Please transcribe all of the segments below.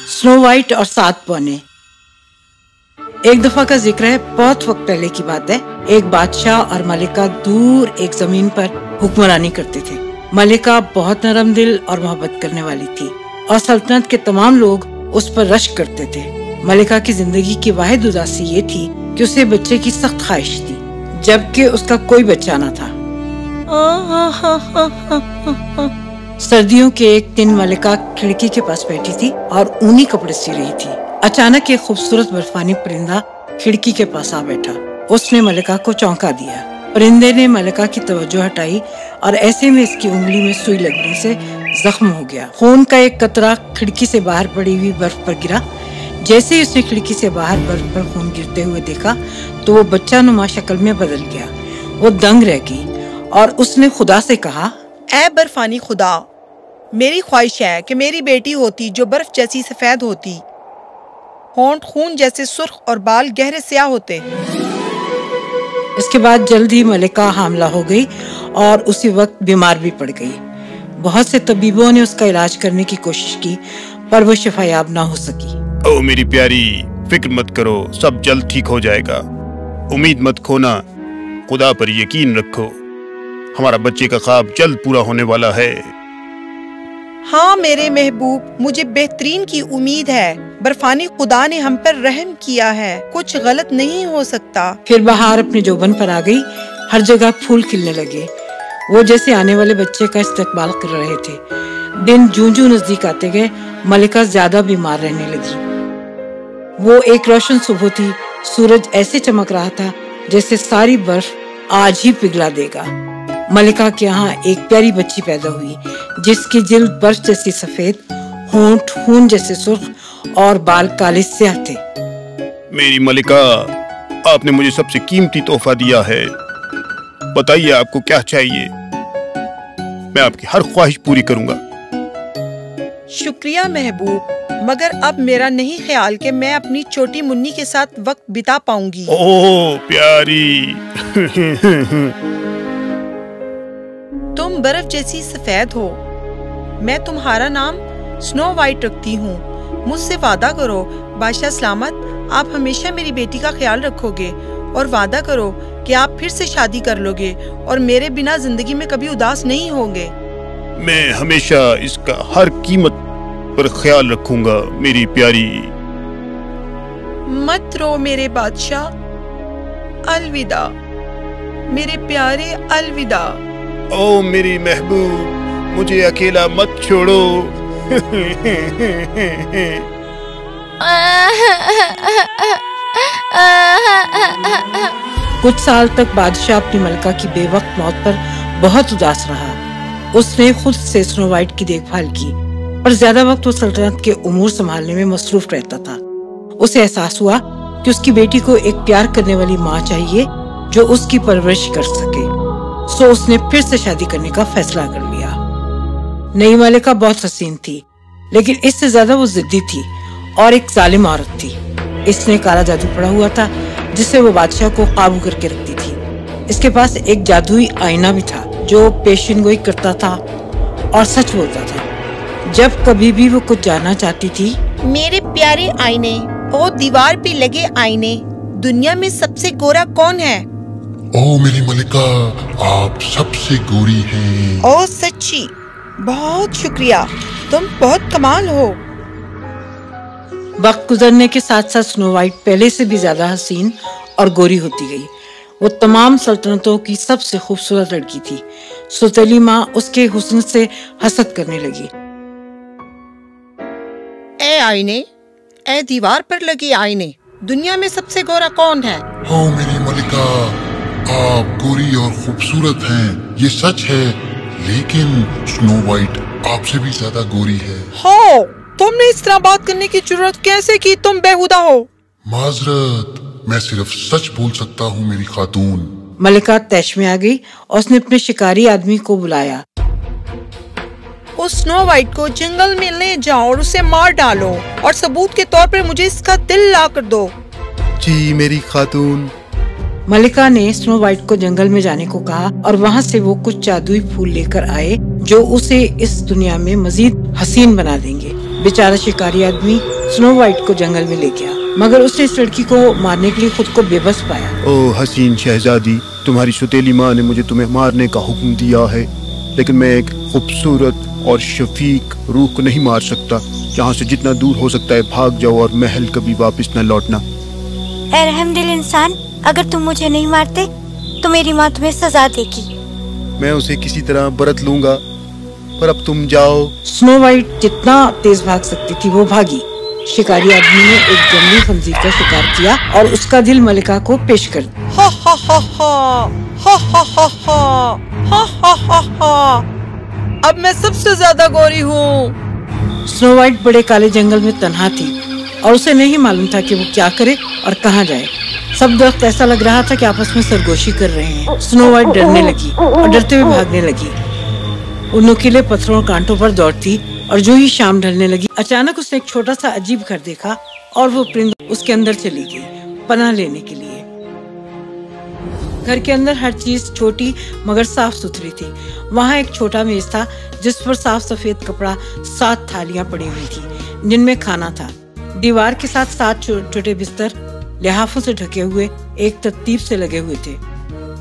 Snow white और 7 पौने। एक दफा का जिक्र है, बहुत वक्त पहले की बात है। एक बादशाह और मलिका दूर एक जमीन पर हुक्मरानी करते थे। मलिका बहुत नरम दिल और मोहब्बत करने वाली थी और सल्तनत के तमाम लोग उस पर रश्क करते थे। मलिका की जिंदगी की वाहिद उदासी ये थी कि उसे बच्चे की सख्त ख्वाहिश थी, जबकि उसका कोई बच्चा न था। सर्दियों के एक दिन मलिका खिड़की के पास बैठी थी और ऊनी कपड़े सी रही थी। अचानक एक खूबसूरत बर्फानी परिंदा खिड़की के पास आ बैठा। उसने मलिका को चौंका दिया। परिंदे ने मलिका की तवज्जो हटाई और ऐसे में इसकी उंगली में सुई लगने से जख्म हो गया। खून का एक कतरा खिड़की से बाहर पड़ी हुई बर्फ पर गिरा। जैसे ही उसने खिड़की से बाहर बर्फ पर खून गिरते हुए देखा तो वो बच्चा नुमा शक्ल में बदल गया। वो दंग रह गई और उसने खुदा से कहा, ऐ बर्फानी खुदा, मेरी ख्वाहिश है कि मेरी बेटी होती जो बर्फ जैसी सफेद होती, होंठ खून जैसे सुर्ख और बाल गहरे स्याह होते। इसके बाद जल्द ही मलिका हामला हो गई और उसी वक्त बीमार भी पड़ गई। बहुत से तबीबों ने उसका इलाज करने की कोशिश की पर वो शिफायाब ना हो सकी। ओ मेरी प्यारी, फिक्र मत करो, सब जल्द ठीक हो जाएगा। उम्मीद मत खोना, खुदा पर यकीन रखो। हमारा बच्चे का ख्वाब जल्द पूरा होने वाला है। हाँ मेरे महबूब, मुझे बेहतरीन की उम्मीद है। बर्फानी खुदा ने हम पर रहम किया है, कुछ गलत नहीं हो सकता। फिर बहार अपने जोबन पर आ गई। हर जगह फूल खिलने लगे। वो जैसे आने वाले बच्चे का इस्तकबाल कर रहे थे। दिन जूं-जूं नजदीक आते गए, मलिका ज्यादा बीमार रहने लगी। वो एक रोशन सुबह थी। सूरज ऐसे चमक रहा था जैसे सारी बर्फ आज ही पिघला देगा। मलिका के यहाँ एक प्यारी बच्ची पैदा हुई जिसकी जिल्द बर्फ जैसी सफेद, होंठ खून जैसे सुर्ख और बाल काले स्याह थे। मेरी मलिका, आपने मुझे सबसे कीमती तोहफा दिया है। बताइए आपको क्या चाहिए, मैं आपकी हर ख्वाहिश पूरी करूंगा। शुक्रिया महबूब, मगर अब मेरा नहीं ख्याल कि मैं अपनी छोटी मुन्नी के साथ वक्त बिता पाऊंगी। ओह प्यारी। तुम बर्फ जैसी सफेद हो। मैं तुम्हारा नाम स्नो वाइट रखती हूँ। मुझसे वादा करो बादशाह सलामत, आप हमेशा मेरी बेटी का ख्याल रखोगे और वादा करो कि आप फिर से शादी कर लोगे और मेरे बिना जिंदगी में कभी उदास नहीं होंगे। मैं हमेशा इसका हर कीमत पर ख्याल रखूंगा मेरी प्यारी। मत रो मेरे बादशाह, अलविदा मेरे प्यारे, अलविदा। ओ मेरी महबूब, मुझे अकेला मत छोड़ो। कुछ साल तक बादशाह अपनी मलिका की बेवक्त मौत पर बहुत उदास रहा। उसने खुद से स्नो वाइट की देखभाल की, पर ज्यादा वक्त वो सल्तनत के उमूर संभालने में मसरूफ रहता था। उसे एहसास हुआ कि उसकी बेटी को एक प्यार करने वाली माँ चाहिए जो उसकी परवरिश कर सके। सो उसने फिर से शादी करने का फैसला कर लिया। नई मलिका बहुत हसीन थी, लेकिन इससे ज्यादा वो जिद्दी थी और एक जालिम औरत थी। इसने काला जादू पड़ा हुआ था जिससे वो बादशाह को काबू करके रखती थी। इसके पास एक जादुई आईना भी था जो पेशिनगोई करता था और सच बोलता था जब कभी भी वो कुछ जानना चाहती थी। मेरे प्यारे आईने, ओ दीवार पे लगे आईने, दुनिया में सबसे गोरा कौन है? ओ मेरी मलिका, आप सबसे गोरी हैं। ओ सच्ची, बहुत शुक्रिया, तुम बहुत कमाल हो। वक्त गुजरने के साथ साथ स्नो वाइट पहले से भी ज्यादा हसीन और गोरी होती गई। वो तमाम सल्तनतों की सबसे खूबसूरत लड़की थी। सौतेली माँ उसके हुस्न से हसद करने लगी। ए आईने, ए दीवार पर लगे आईने, दुनिया में सबसे गोरा कौन है? ओ मेरी मलिका, आप गोरी और खूबसूरत हैं, ये सच है, लेकिन स्नो वाइट आपसे भी ज्यादा गोरी है। हो, तुमने इस तरह बात करने की जरूरत कैसे की? तुम बेहुदा हो। माजरत, मैं सिर्फ सच बोल सकता हूँ मेरी खातून। मलिका तैश में आ गई और उसने अपने शिकारी आदमी को बुलाया। उस स्नो वाइट को जंगल में ले जाओ और उसे मार डालो और सबूत के तौर पर मुझे इसका दिल ला कर दो। जी मेरी खातून। मलिका ने स्नो वाइट को जंगल में जाने को कहा और वहाँ से वो कुछ जादुई फूल लेकर आए जो उसे इस दुनिया में मजीद हसीन बना देंगे। बेचारा शिकारी आदमी स्नो वाइट को जंगल में ले गया, मगर उसने इस लड़की को मारने के लिए खुद को बेबस पाया। ओ हसीन शहजादी, तुम्हारी सुतेली माँ ने मुझे तुम्हें मारने का हुक्म दिया है, लेकिन मैं एक खूबसूरत और शफीक रूह को नहीं मार सकता। यहाँ से जितना दूर हो सकता है भाग जाओ और महल कभी वापस न लौटना। ऐ रहमदिल इंसान, अगर तुम मुझे नहीं मारते तो मेरी माँ तुम्हें सजा देगी। मैं उसे किसी तरह बरत लूंगा, पर अब तुम जाओ। स्नो वाइट जितना तेज भाग सकती थी वो भागी। शिकारी आदमी ने एक जंगली खंजीर का शिकार किया और उसका दिल मलिका को पेश कर दिया। हा हा हा हा हा हा हा हा हा हा हा। अब मैं सबसे ज्यादा गोरी हूँ। स्नो वाइट बड़े काले जंगल में तन्हा थी और उसे नहीं मालूम था कि वो क्या करे और कहाँ जाए। सब दरख्त ऐसा लग रहा था कि आपस में सरगोशी कर रहे हैं। स्नो वाइट डरने लगी और डरते हुए भागने लगी। उन नुकीले पत्थरों और कांटों पर दौड़ती और जो ही शाम ढलने लगी, अचानक उसने एक छोटा सा अजीब घर देखा और वो परिंद उसके अंदर चली गई पनाह लेने के लिए। घर के अंदर हर चीज छोटी मगर साफ सुथरी थी। वहाँ एक छोटा मेज था जिस पर साफ सफेद कपड़ा 7 थालियां पड़ी हुई थी जिनमें खाना था। दीवार के साथ 7 छोटे बिस्तर लिहाफों से ढके हुए एक तरतीब से लगे हुए थे।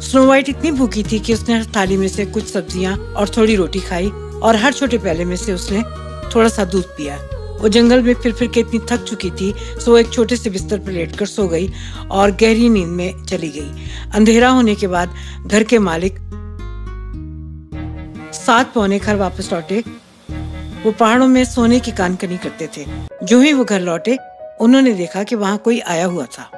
स्नो वाइट इतनी भूखी थी कि उसने हर थाली में से कुछ सब्जियां और थोड़ी रोटी खाई और हर छोटे प्याले में से उसने थोड़ा सा दूध पिया। वो जंगल में फिर के इतनी थक चुकी थी सो वो एक छोटे से बिस्तर पर लेटकर सो गई और गहरी नींद में चली गई। अंधेरा होने के बाद घर के मालिक 7 पौने घर वापस लौटे। वो पहाड़ों में सोने की कानकनी करते थे। जो ही वो घर लौटे उन्होंने देखा कि वहाँ कोई आया हुआ था।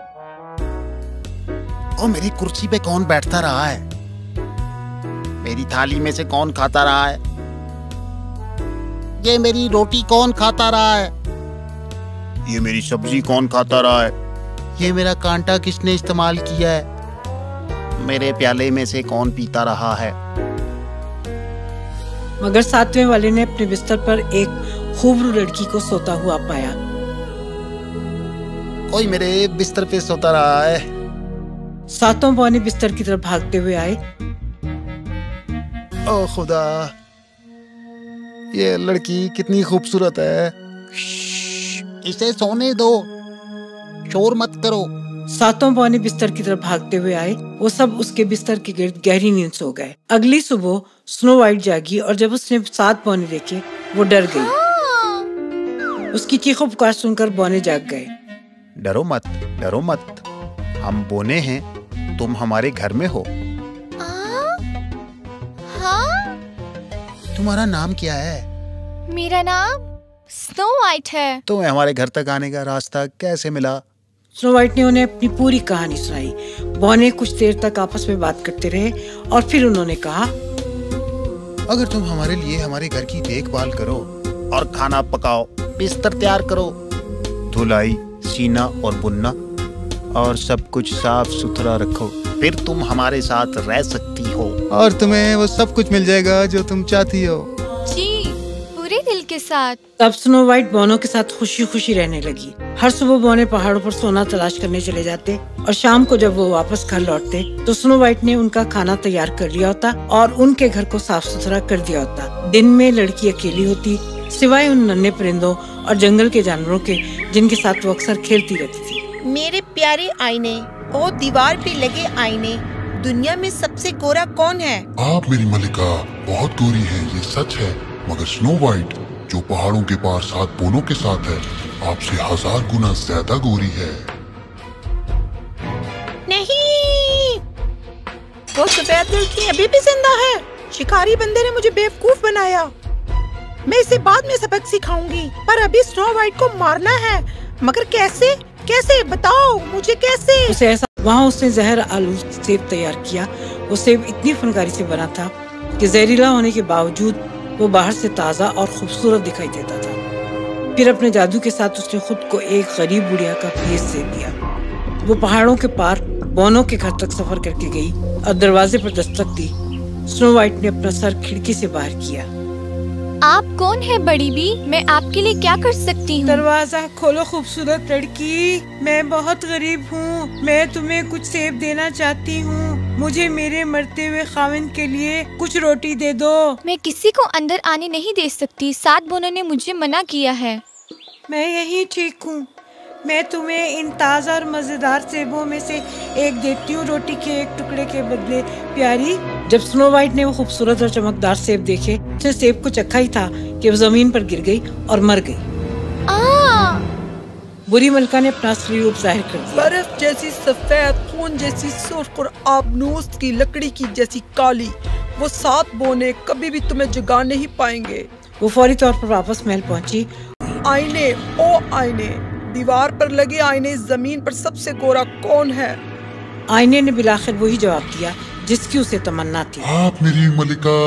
ओ, मेरी कुर्सी पे कौन बैठता रहा है? मेरी थाली में से कौन खाता रहा है? ये मेरी रोटी कौन खाता रहा है? ये मेरी सब्जी कौन खाता रहा है? ये मेरा कांटा किसने इस्तेमाल किया है? मेरे प्याले में से कौन पीता रहा है? मगर 7वें वाले ने अपने बिस्तर पर एक खूबरू लड़की को सोता हुआ पाया। कोई मेरे बिस्तर पे सोता रहा है। 7 पौने बिस्तर की तरफ भागते हुए आए। ओ खुदा, ये लड़की कितनी खूबसूरत है। इसे सोने दो, शोर मत करो। 7 पौने बिस्तर की तरफ भागते हुए आए। वो सब उसके बिस्तर के गिर्द गहरी नींद सो गए। अगली सुबह स्नो वाइट जागी और जब उसने 7 पौने देखे वो डर गई। उसकी चीखों पुकार सुनकर बौने जाग गए। डरो मत, डरो मत, हम बोने हैं, तुम हमारे घर में हो। हाँ? तुम्हारा नाम क्या है? मेरा नाम स्नो वाइट है। तुम्हें हमारे घर तक आने का रास्ता कैसे मिला? स्नो वाइट ने उन्हें अपनी पूरी कहानी सुनाई। बौने कुछ देर तक आपस में बात करते रहे और फिर उन्होंने कहा, अगर तुम हमारे लिए हमारे घर की देखभाल करो और खाना पकाओ, बिस्तर तैयार करो, धुलाई, सीना और बुनना और सब कुछ साफ सुथरा रखो, फिर तुम हमारे साथ रह सकती हो और तुम्हें वो सब कुछ मिल जाएगा जो तुम चाहती हो। जी, पूरे दिल के साथ। तब स्नो वाइट बौनों के साथ खुशी खुशी रहने लगी। हर सुबह बौने पहाड़ों पर सोना तलाश करने चले जाते और शाम को जब वो वापस घर लौटते तो स्नो वाइट ने उनका खाना तैयार कर लिया होता और उनके घर को साफ सुथरा कर दिया होता। दिन में लड़की अकेली होती सिवाय उन नन्हे परिंदों और जंगल के जानवरों के जिनके साथ वो अक्सर खेलती रहती थी। मेरे प्यारे आईने, ओ दीवार पे लगे आईने, दुनिया में सबसे गोरा कौन है? आप मेरी मलिका बहुत गोरी हैं, ये सच है, मगर स्नो वाइट जो पहाड़ों के पार 7 बोनों के साथ है आपसे 1000 गुना ज्यादा गोरी है। नहीं, वो सफेद लड़की अभी भी जिंदा है। शिकारी बंदे ने मुझे बेवकूफ बनाया। मैं इसे बाद में सबक सिखाऊंगी, पर अभी स्नो वाइट को मारना है। मगर कैसे? कैसे बताओ मुझे, कैसे? उसे ऐसा वहाँ उसने जहर आलू सेब तैयार किया। वो सेब इतनी फनकारी से बना था कि जहरीला होने के बावजूद वो बाहर से ताज़ा और खूबसूरत दिखाई देता था। फिर अपने जादू के साथ उसने खुद को एक गरीब बुढ़िया का भेष दे दिया। वो पहाड़ों के पार बौनों के घर तक सफर करके गई और दरवाजे पर दस्तक दी। स्नो वाइट ने अपना सर खिड़की से बाहर किया। आप कौन है बड़ी बी? मैं आपके लिए क्या कर सकती हूँ? दरवाजा खोलो खूबसूरत लड़की, मैं बहुत गरीब हूँ। मैं तुम्हें कुछ सेब देना चाहती हूँ। मुझे मेरे मरते हुए खाविंद के लिए कुछ रोटी दे दो। मैं किसी को अंदर आने नहीं दे सकती। 7 बोनों ने मुझे मना किया है। मैं यही ठीक हूँ। मैं तुम्हें इन ताज़ा और मज़ेदार सेबों में से एक देती हूँ रोटी के एक टुकड़े के बदले, प्यारी। जब स्नो वाइट ने वो खूबसूरत और चमकदार सेब देखे, उसने सेब को चखा ही था कि वो जमीन पर गिर गई और मर गई। बुरी मलका ने अपना असली रूप जाहिर कर दिया। बर्फ जैसी सफेद, खून जैसी सुर्ख और आबनूस की लकड़ी की जैसी काली, वो 7 बोने कभी भी तुम्हें जगा नहीं पाएंगे। वो फौरी तौर पर वापस महल पहुंची। आईने, ओ आईने, दीवार पर लगे आईने, जमीन पर सबसे गोरा कौन है? आईने ने बिलाखिर वही जवाब दिया जिसकी उसे तमन्ना थी। आप मेरी मलिका,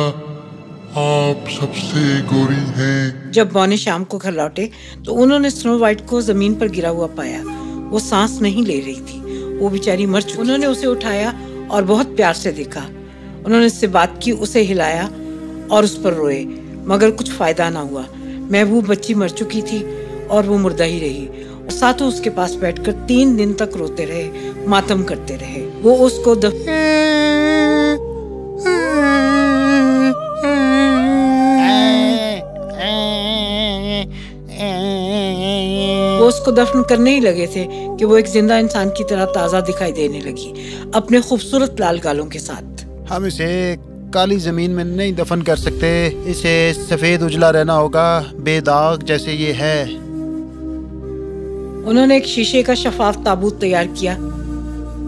आप सबसे गोरी हैं। जब बौने शाम को घर लौटे तो उन्होंने स्नो वाइट को जमीन पर गिरा हुआ पाया। वो सांस नहीं ले रही थी, वो बेचारी मर चुकी। उन्होंने उसे उठाया और बहुत प्यार से देखा। उन्होंने उससे बात की, उसे हिलाया और उस पर रोए, मगर कुछ फायदा ना हुआ। महबूब बच्ची मर चुकी थी और वो मुर्दा ही रही। साथों उसके पास बैठकर 3 दिन तक रोते रहे, मातम करते रहे। वो उसको दफन करने ही लगे थे कि वो एक जिंदा इंसान की तरह ताज़ा दिखाई देने लगी, अपने खूबसूरत लाल गालों के साथ। हम इसे काली जमीन में नहीं दफन कर सकते, इसे सफेद उजला रहना होगा, बेदाग जैसे ये है। उन्होंने एक शीशे का शफाफ ताबूत तैयार किया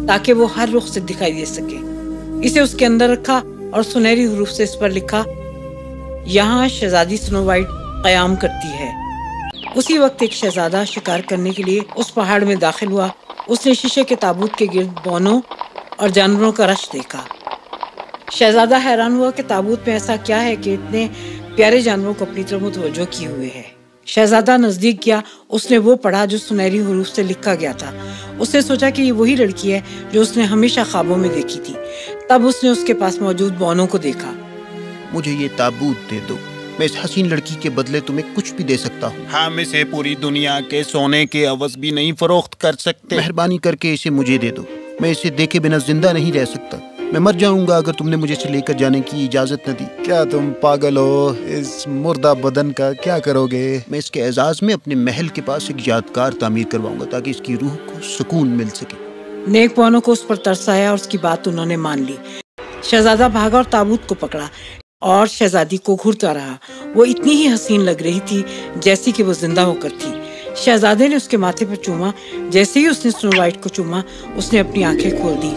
ताकि वो हर रुख से दिखाई दे सके। इसे उसके अंदर रखा और सुनहरी हरूफ से इस पर लिखा, यहाँ शहजादी स्नो वाइट कयाम करती है। उसी वक्त एक शहजादा शिकार करने के लिए उस पहाड़ में दाखिल हुआ। उसने शीशे के ताबूत के गिर्द बौनों और जानवरों का रश देखा। शहजादा हैरान हुआ कि ताबूत में ऐसा क्या है कि इतने प्यारे जानवरों को अपनी तरफ मुतवज्जो किए हुए है। शहजादा नजदीक गया, उसने वो पढ़ा जो सुनहरी हरूफ से लिखा गया था। उसने सोचा कि ये वही लड़की है जो उसने हमेशा ख्वाबों में देखी थी। तब उसने उसके पास मौजूद बौनों को देखा। मुझे ये ताबूत दे दो, मैं इस हसीन लड़की के बदले तुम्हें कुछ भी दे सकता हूँ। हम इसे पूरी दुनिया के सोने के अवज भी नहीं फरोख्त कर सकते। मेहरबानी करके इसे मुझे दे दो, मैं इसे देखे बिना जिंदा नहीं रह सकता। मैं मर जाऊंगा अगर तुमने मुझे इसे लेकर जाने की इजाजत न दी। क्या तुम पागल हो? इस मुर्दा बदन का क्या करोगे? मैं इसके एजाज में अपने महल के पास एक यादगार तामीर करवाऊंगा ताकि इसकी रूह को सुकून मिल सके। नेक बौनों को उस पर तरस आया और उसकी बात उन्होंने मान ली। शहजादा भागा और ताबूत को पकड़ा और शहजादी को घूरता रहा। वो इतनी ही हसीन लग रही थी जैसी कि वो जिंदा होकर थी। शहजादे ने उसके माथे पर चूमा। जैसे ही उसने स्नो वाइट को चूमा, उसने अपनी आंखें खोल दी।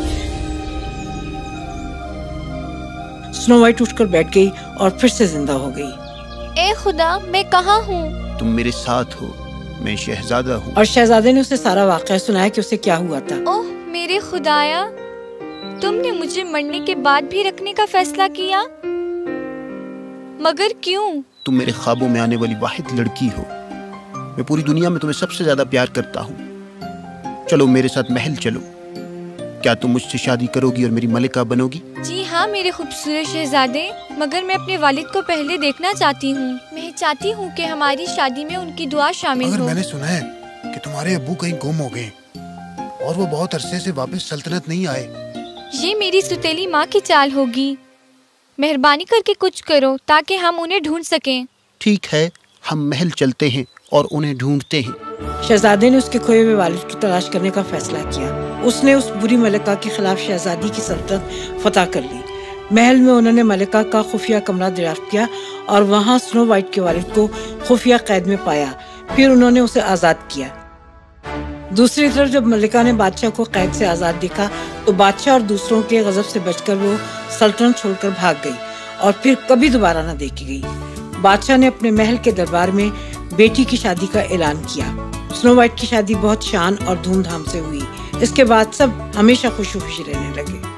स्नो वाइट उठकर बैठ गई और फिर से जिंदा हो गई। ए खुदा, मैं कहाँ हूँ? तुम मेरे साथ हो, मैं शहजादा हूँ। और शहजादे ने उसे सारा वाक़या सुनाया कि उसे क्या हुआ था। ओह मेरे खुदाया, तुमने मुझे मरने के बाद भी रखने का फैसला किया, मगर क्यों? तुम मेरे ख्वाबों में आने वाली वाहिद लड़की हो। मैं पूरी दुनिया में तुम्हें सबसे ज्यादा प्यार करता हूँ। चलो मेरे साथ महल चलो। क्या तुम मुझसे शादी करोगी और मेरी मलिका बनोगी? जी हाँ मेरे खूबसूरत शहजादे, मगर मैं अपने वालिद को पहले देखना चाहती हूँ। मैं चाहती हूँ कि हमारी शादी में उनकी दुआ शामिल हो। मगर मैंने सुना है कि तुम्हारे अब्बू कहीं गुम हो गए और वो बहुत अरसे से वापस सल्तनत नहीं आए। ये मेरी सुतेली माँ की चाल होगी। मेहरबानी करके कुछ करो ताकि हम उन्हें ढूंढ सकें। ठीक है, हम महल चलते हैं और उन्हें ढूंढते हैं। शहजादे ने उसके खोए हुए वालिद की तलाश करने का फैसला किया। उसने उस बुरी मलिका के खिलाफ शहजादी की सल्तनत फतह कर ली। महल में उन्होंने मलिका का खुफिया कमरा दरियाफ्त किया और वहाँ स्नो वाइट के वालिद को खुफिया कैद में पाया। फिर उन्होंने उसे आज़ाद किया। दूसरी तरफ जब मलिका ने बादशाह को कैद से आज़ाद देखा तो बादशाह और दूसरों के गजब से बचकर वो सल्तनत छोड़कर भाग गई और फिर कभी दोबारा न देखी गई। बादशाह ने अपने महल के दरबार में बेटी की शादी का ऐलान किया। स्नो वाइट की शादी बहुत शान और धूमधाम से हुई। इसके बाद सब हमेशा खुशी खुशी रहने लगे।